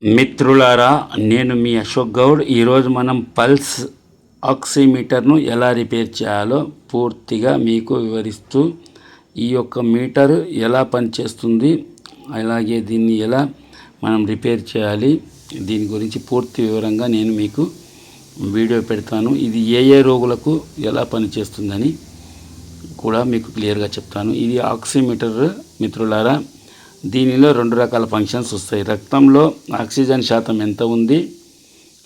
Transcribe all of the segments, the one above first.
మిత్రులారా, నేను మీ అశోక్ గౌడ్. ఈరోజు మనం పల్స్ ఆక్సిమీటర్ను ఎలా రిపేర్ చేయాలో పూర్తిగా మీకు వివరిస్తూ, ఈ యొక్క మీటర్ ఎలా పనిచేస్తుంది, అలాగే దీన్ని ఎలా మనం రిపేర్ చేయాలి, దీని గురించి పూర్తి వివరంగా నేను మీకు వీడియో పెడతాను. ఇది ఏ రోగులకు ఎలా పనిచేస్తుందని కూడా మీకు క్లియర్గా చెప్తాను. ఇది ఆక్సిమీటర్ మిత్రులారా. దీనిలో రెండు రకాల ఫంక్షన్స్ వస్తాయి. రక్తంలో ఆక్సిజన్ శాతం ఎంత ఉంది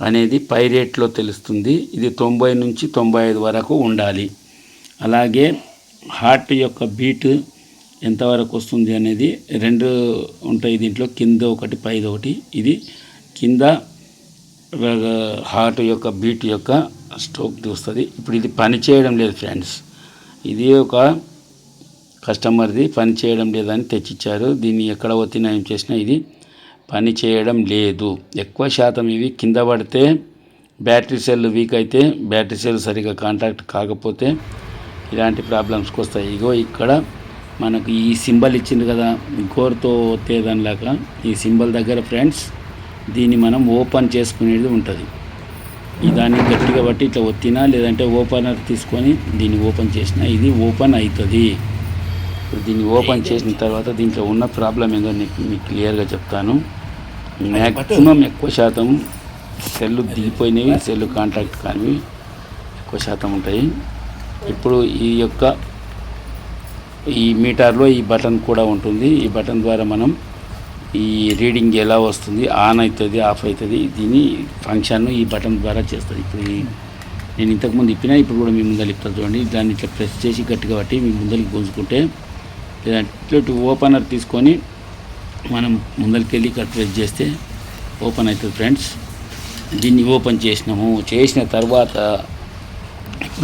అనేది పైరేట్లో తెలుస్తుంది. ఇది 90 నుంచి 95 వరకు ఉండాలి. అలాగే హార్ట్ యొక్క బీట్ ఎంతవరకు వస్తుంది అనేది రెండు ఉంటాయి దీంట్లో, కింద ఒకటి పైది ఒకటి. ఇది కింద హార్ట్ యొక్క బీట్ యొక్క స్ట్రోక్ వస్తుంది. ఇప్పుడు ఇది పని చేయడం లేదు ఫ్రెండ్స్. ఇది ఒక కస్టమర్ది పని చేయడం లేదని తెచ్చిచ్చారు. దీన్ని ఎక్కడ ఒత్తినా ఏం చేసినా ఇది పని చేయడం లేదు. ఎక్కువ శాతం ఇవి కింద పడితే, బ్యాటరీ సెల్ వీక్ అయితే, బ్యాటరీ సెల్ సరిగా కాంటాక్ట్ కాకపోతే ఇలాంటి ప్రాబ్లమ్స్కి వస్తాయి. ఇగో ఇక్కడ మనకు ఈ సింబల్ ఇచ్చింది కదా, గోరుతో ఒత్తేదానిలాగా ఈ సింబల్ దగ్గర ఫ్రెండ్స్ దీన్ని మనం ఓపెన్ చేసుకునేది ఉంటుంది. దాన్ని గట్టిగా బట్టి ఇట్లా ఒత్తినా, లేదంటే ఓపెనర్ తీసుకొని దీన్ని ఓపెన్ చేసినా ఇది ఓపెన్ అవుతుంది. ఇప్పుడు దీన్ని ఓపెన్ చేసిన తర్వాత దీంట్లో ఉన్న ప్రాబ్లం ఏందో మీకు క్లియర్గా చెప్తాను. మ్యాక్సిమం ఎక్కువ శాతం సెల్లు దిగిపోయినవి, సెల్లు కాంటాక్ట్ కానివి ఎక్కువ శాతం ఉంటాయి. ఇప్పుడు ఈ మీటర్లో ఈ బటన్ కూడా ఉంటుంది. ఈ బటన్ ద్వారా మనం ఈ రీడింగ్ ఎలా వస్తుంది, ఆన్ అవుతుంది, ఆఫ్ అవుతుంది, దీని ఫంక్షన్ ఈ బటన్ ద్వారా చేస్తుంది. ఇప్పుడు నేను ఇంతకుముందు ఇప్పినా, ఇప్పుడు కూడా మీ ముందర ఇప్పుతా చూడండి. దాన్ని ఇట్లా ప్రెస్ చేసి గట్టిగా బట్టి మీ ముందరికి గుంజుకుంటే, లేదంటే ఓపెనర్ తీసుకొని మనం ముందరికి వెళ్ళి ఇక్కడ ప్రెస్ చేస్తే ఓపెన్ అవుతుంది ఫ్రెండ్స్. దీన్ని ఓపెన్ చేసిన తర్వాత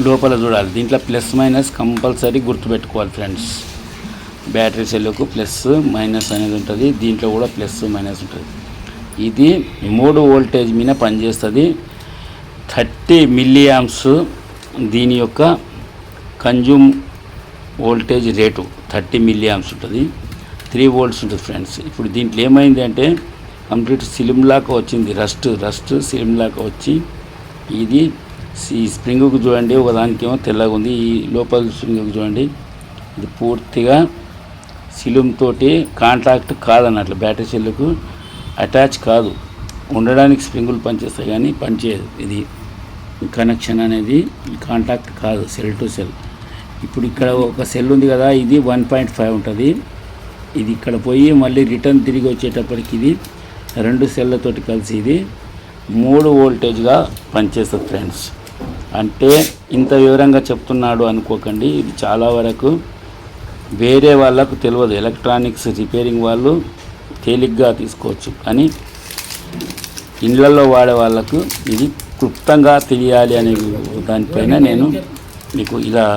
లోపల చూడాలి. దీంట్లో ప్లస్ మైనస్ కంపల్సరీ గుర్తుపెట్టుకోవాలి ఫ్రెండ్స్. బ్యాటరీ సెల్లుకు ప్లస్ మైనస్ అనేది ఉంటుంది, దీంట్లో కూడా ప్లస్ మైనస్ ఉంటుంది. ఇది 3 వోల్టేజ్ మీద పనిచేస్తుంది. 30 మిల్లీయాంప్స్ దీని యొక్క కన్జ్యూమ్ వోల్టేజ్ రేటు 30 మిల్లీయాంప్స్ ఉంటుంది. 3 వోల్ట్స్ ఉంటుంది ఫ్రెండ్స్. ఇప్పుడు దీంట్లో ఏమైంది అంటే కంప్లీట్ సిలిమ్ లాగా వచ్చింది, రస్ట్ సిలిమ్ లాగా వచ్చి, ఇది ఈ స్ప్రింగ్కు చూడండి, ఒకదానికేమో తెల్లగా ఉంది. ఈ లోపల స్ప్రింగ్కు చూడండి, ఇది పూర్తిగా సిలిమ్ తోటి కాంటాక్ట్ కాదన్నట్లు, బ్యాటరీ సెల్లుకు అటాచ్ కాదు. ఉండడానికి స్ప్రింగులు పనిచేస్తాయి కానీ పనిచేయదు. ఇది కనెక్షన్ అనేది కాంటాక్ట్ కాదు, సెల్ టు సెల్. ఇప్పుడు ఇక్కడ ఒక సెల్ ఉంది కదా, ఇది 1.5 ఉంటుంది. ఇది ఇక్కడ పోయి మళ్ళీ రిటర్న్ తిరిగి వచ్చేటప్పటికి ఇది 2 సెల్లతోటి కలిసి ఇది 3 వోల్టేజ్గా పనిచేస్తుంది ఫ్రెండ్స్. అంటే ఇంత వివరంగా చెప్తున్నాడు అనుకోకండి, ఇది చాలా వరకు వేరే వాళ్ళకు తెలియదు. ఎలక్ట్రానిక్స్ రిపేరింగ్ వాళ్ళు తేలిగ్గా తీసుకోవచ్చు, కానీ ఇళ్ళల్లో వాడే వాళ్ళకు ఇది క్లుప్తంగా తెలియాలి అనే దానిపైన నేను మీకు ఇలా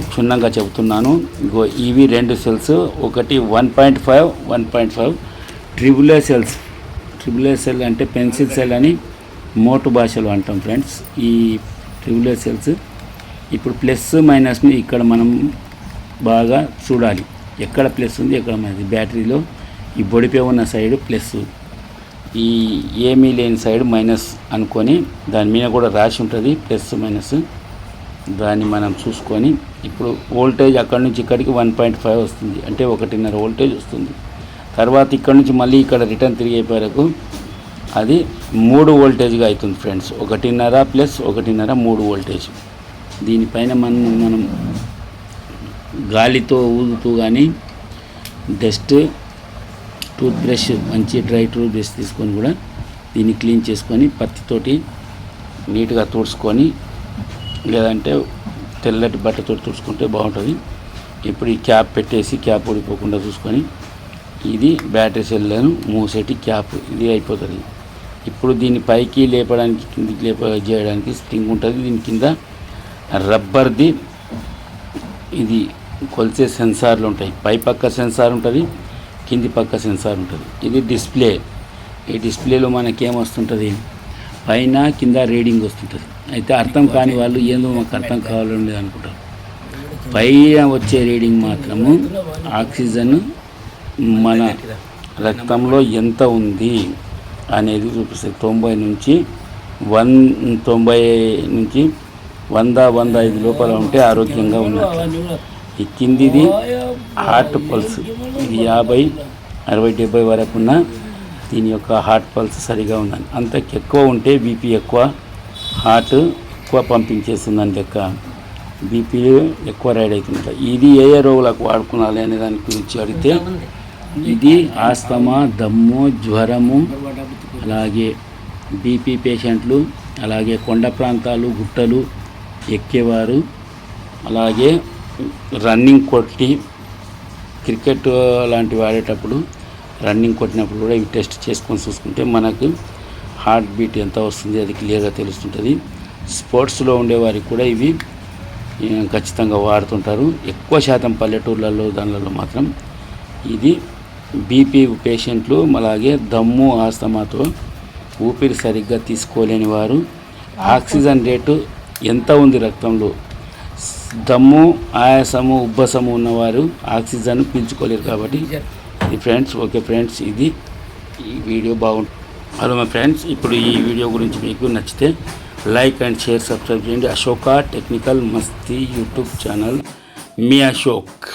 క్షుణ్ణంగా చెబుతున్నాను. ఇగో ఇవి 2 సెల్స్, ఒకటి 1.5 triple A cells. Triple A cell అంటే పెన్సిల్ సెల్ అని మోటు భాషలో అంటాం ఫ్రెండ్స్. ఈ ట్రిపుల్ ఏ సెల్స్ ఇప్పుడు ప్లస్ మైనస్ని ఇక్కడ మనం బాగా చూడాలి. ఎక్కడ ప్లస్ ఉంది, ఎక్కడ మైనస్. బ్యాటరీలో ఈ బొడిపే ఉన్న సైడ్ ప్లస్, ఈ ఏమీ లేని సైడ్ మైనస్ అనుకొని దాని మీద కూడా రాసి ఉంటుంది ప్లస్ మైనస్. దాన్ని మనం చూసుకొని ఇప్పుడు వోల్టేజ్ అక్కడి నుంచి ఇక్కడికి 1.5 వస్తుంది, అంటే 1.5 వోల్టేజ్ వస్తుంది. తర్వాత ఇక్కడ నుంచి మళ్ళీ ఇక్కడ రిటర్న్ తిరిగే వరకు అది 3 వోల్టేజ్గా అవుతుంది ఫ్రెండ్స్. 1.5 plus 1.5 3 voltage. దీనిపైన మనం గాలితో ఊదుతూ కానీ, డస్ట్ టూత్ బ్రష్, మంచి డ్రై టూత్ బ్రష్ తీసుకొని కూడా దీన్ని క్లీన్ చేసుకొని పత్తితోటి నీట్గా తుడుచుకొని, లేదంటే తెల్లటి బట్టతో తుడుచుకుంటే బాగుంటుంది. ఇప్పుడు ఈ క్యాప్ పెట్టేసి, క్యాప్ ఊడిపోకుండా చూసుకొని, ఇది బ్యాటరీ సెల్లను మూసేటి క్యాప్, ఇది అయిపోతుంది. ఇప్పుడు దీన్ని పైకి లేపడానికి, కిందికి చేయడానికి స్ప్రింగ్ ఉంటుంది. దీని కింద రబ్బర్ది ఇది కొలిసే సెన్సార్లు ఉంటాయి. పై పక్క సెన్సార్ ఉంటుంది, కింది పక్క సెన్సార్ ఉంటుంది. ఇది డిస్ప్లే. ఈ డిస్ప్లేలో మనకేమొస్తుంటుంది, పైన కింద రీడింగ్ వస్తుంటుంది. అయితే అర్థం కాని వాళ్ళు ఏందో మాకు అర్థం కావాలని లేదు అనుకుంటారు. పైన వచ్చే రీడింగ్ మాత్రము ఆక్సిజన్ మన రక్తంలో ఎంత ఉంది అనేది చూపిస్తుంది. 90 నుంచి 100 లోపల ఉంటే ఆరోగ్యంగా ఉన్నట్లు. ఈ కిందిది హార్ట్ పల్స్, ఇది 50, 60, 70 వరకు ఉన్న దీని యొక్క హార్ట్ పల్స్ సరిగా ఉందని. అంతకు ఎక్కువ ఉంటే బీపీ ఎక్కువ, హార్ట్ ఎక్కువ పంపింగ్ చేస్తుందని లెక్క, బీపీ ఎక్కువ రైడ్ అవుతుంది. ఇది ఏ రోగులకు వాడుకోవాలి అనే దాని గురించి అడిగితే ఇది ఆస్తమా, దమ్ము, జ్వరము, అలాగే బీపీ పేషెంట్లు, అలాగే కొండ ప్రాంతాలు, గుట్టలు ఎక్కేవారు, అలాగే రన్నింగ్ కొట్టి క్రికెట్ లాంటివి ఆడేటప్పుడు రన్నింగ్ కొట్టినప్పుడు కూడా ఇవి టెస్ట్ చేసుకొని చూసుకుంటే మనకు హార్ట్ బీట్ ఎంత వస్తుంది అది క్లియర్గా తెలుస్తుంటుంది. స్పోర్ట్స్లో ఉండేవారికి కూడా ఇవి ఖచ్చితంగా వాడుతుంటారు. ఎక్కువ శాతం పల్లెటూర్లలో దానిలలో మాత్రం ఇది బీపీ పేషెంట్లు, అలాగే దమ్ము, ఆస్తమాతో ఊపిరి సరిగ్గా తీసుకోలేని వారు, ఆక్సిజన్ రేటు ఎంత ఉంది రక్తంలో, దమ్ము, ఆయాసము, ఉబ్బసము ఉన్నవారు ఆక్సిజన్ పీల్చుకోలేరు. కాబట్టి ఇది ఫ్రెండ్స్, ఓకే ఫ్రెండ్స్, ఇది ఈ వీడియో బాగుంటుంది. హలో మై ఫ్రెండ్స్, ఇప్పుడు ఈ వీడియో గురించి మీకు నచ్చితే లైక్ అండ్ షేర్, సబ్స్క్రైబ్ చేయండి. అశోక టెక్నికల్ మస్తీ యూట్యూబ్ ఛానల్, మీ అశోక్.